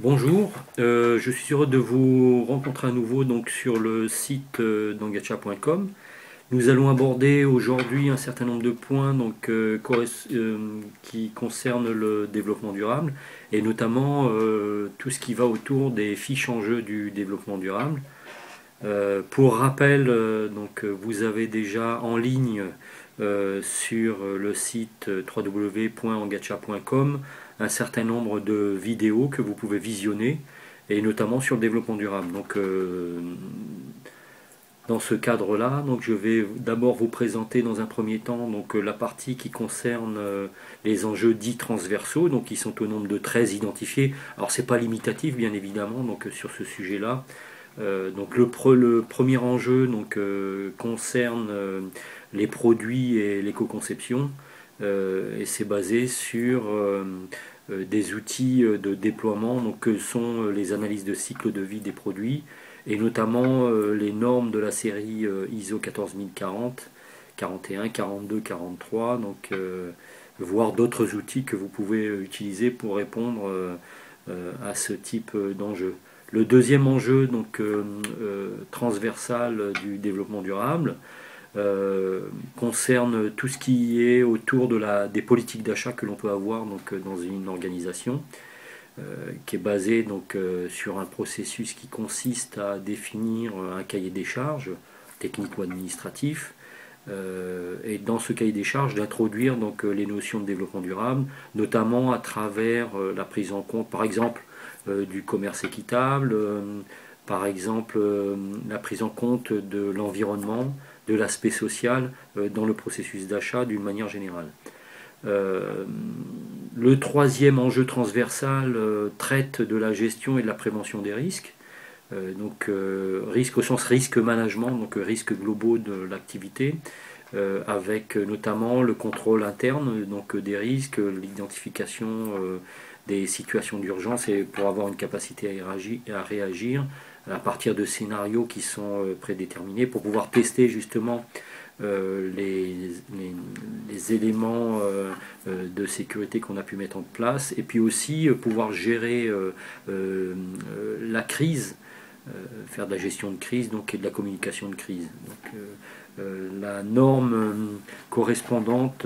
Bonjour, je suis heureux de vous rencontrer à nouveau donc, sur le site d'engacha.com. Nous allons aborder aujourd'hui un certain nombre de points qui concernent le développement durable et notamment tout ce qui va autour des fiches en jeu du développement durable. Pour rappel, vous avez déjà en ligne sur le site www.engacha.com un certain nombre de vidéos que vous pouvez visionner et notamment sur le développement durable. Dans ce cadre-là, je vais d'abord vous présenter dans un premier temps la partie qui concerne les enjeux dits transversaux, donc qui sont au nombre de 13 identifiés. Alors c'est pas limitatif bien évidemment sur ce sujet-là. Le premier enjeu concerne les produits et l'éco-conception et c'est basé sur des outils de déploiement que sont les analyses de cycle de vie des produits et notamment les normes de la série ISO 14040, 41, 42, 43, voire d'autres outils que vous pouvez utiliser pour répondre à ce type d'enjeu. Le deuxième enjeu transversal du développement durable concerne tout ce qui est autour des politiques d'achat que l'on peut avoir dans une organisation qui est basé sur un processus qui consiste à définir un cahier des charges, technique ou administratif, et dans ce cahier des charges d'introduire les notions de développement durable, notamment à travers la prise en compte, par exemple, du commerce équitable, par exemple la prise en compte de l'environnement, de l'aspect social dans le processus d'achat d'une manière générale. Le troisième enjeu transversal traite de la gestion et de la prévention des risques. Risque au sens risque management, risques globaux de l'activité, avec notamment le contrôle interne des risques, l'identification des situations d'urgence et pour avoir une capacité à réagir à partir de scénarios qui sont prédéterminés pour pouvoir tester justement les éléments de sécurité qu'on a pu mettre en place et puis aussi pouvoir gérer la crise, faire de la gestion de crise et de la communication de crise. La norme correspondante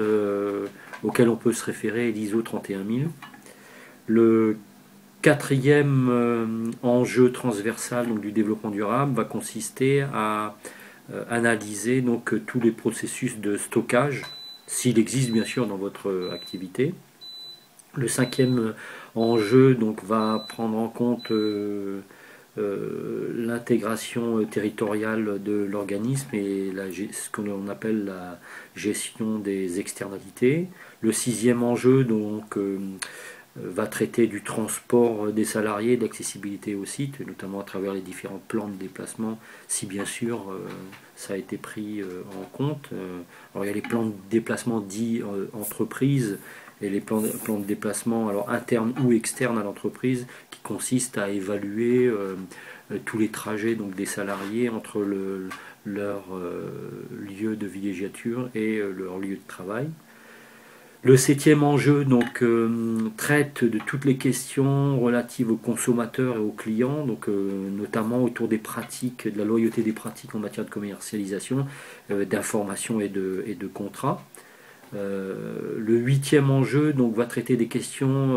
auquel on peut se référer est l'ISO 31000. Le quatrième enjeu transversal du développement durable va consister à analyser tous les processus de stockage, s'il existe bien sûr dans votre activité. Le cinquième enjeu va prendre en compte l'intégration territoriale de l'organisme et ce que l'on appelle la gestion des externalités. Le sixième enjeu va traiter du transport des salariés, d'accessibilité au site, notamment à travers les différents plans de déplacement, si bien sûr ça a été pris en compte. Alors il y a les plans de déplacement dits entreprises et les plans de déplacement alors internes ou externes à l'entreprise qui consistent à évaluer tous les trajets des salariés entre leur lieu de villégiature et leur lieu de travail. Le septième enjeu traite de toutes les questions relatives aux consommateurs et aux clients, notamment autour des pratiques, de la loyauté des pratiques en matière de commercialisation, d'information et de contrats. Le huitième enjeu va traiter des questions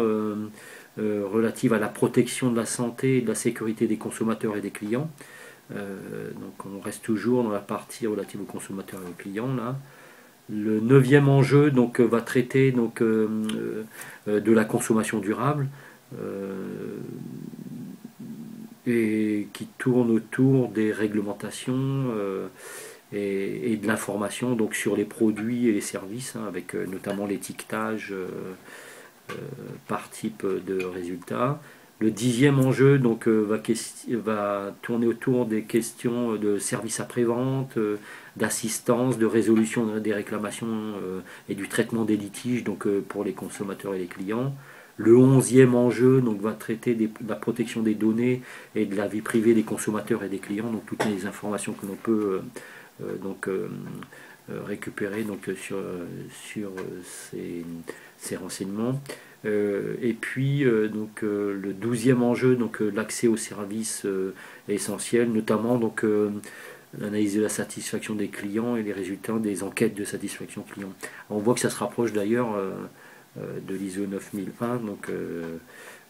relatives à la protection de la santé et de la sécurité des consommateurs et des clients. On reste toujours dans la partie relative aux consommateurs et aux clients là. Le neuvième enjeu va traiter de la consommation durable et qui tourne autour des réglementations et de l'information sur les produits et les services, avec notamment l'étiquetage par type de résultat. Le dixième enjeu va tourner autour des questions de services après-vente, d'assistance, de résolution des réclamations et du traitement des litiges pour les consommateurs et les clients. Le onzième enjeu va traiter de la protection des données et de la vie privée des consommateurs et des clients, toutes les informations que l'on peut récupérer donc, sur ces renseignements. Et puis donc, le 12e enjeu, donc l'accès aux services essentiels, notamment donc, l'analyse de la satisfaction des clients et les résultats des enquêtes de satisfaction client. On voit que ça se rapproche d'ailleurs de l'ISO 9001, donc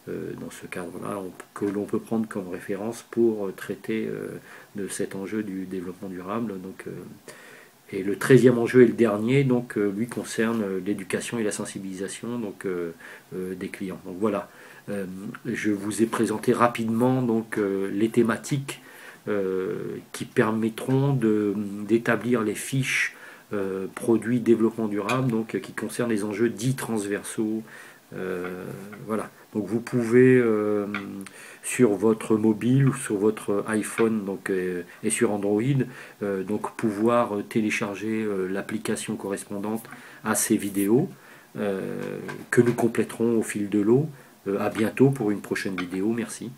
dans ce cadre-là, que l'on peut prendre comme référence pour traiter de cet enjeu du développement durable. Donc, et le 13e enjeu est le dernier, donc lui concerne l'éducation et la sensibilisation donc, des clients. Donc voilà, je vous ai présenté rapidement donc, les thématiques qui permettront d'établir les fiches produits développement durable, donc qui concernent les enjeux dits transversaux. Voilà. Donc vous pouvez sur votre mobile ou sur votre iPhone donc, et sur Android donc pouvoir télécharger l'application correspondante à ces vidéos que nous compléterons au fil de l'eau. À bientôt pour une prochaine vidéo. Merci.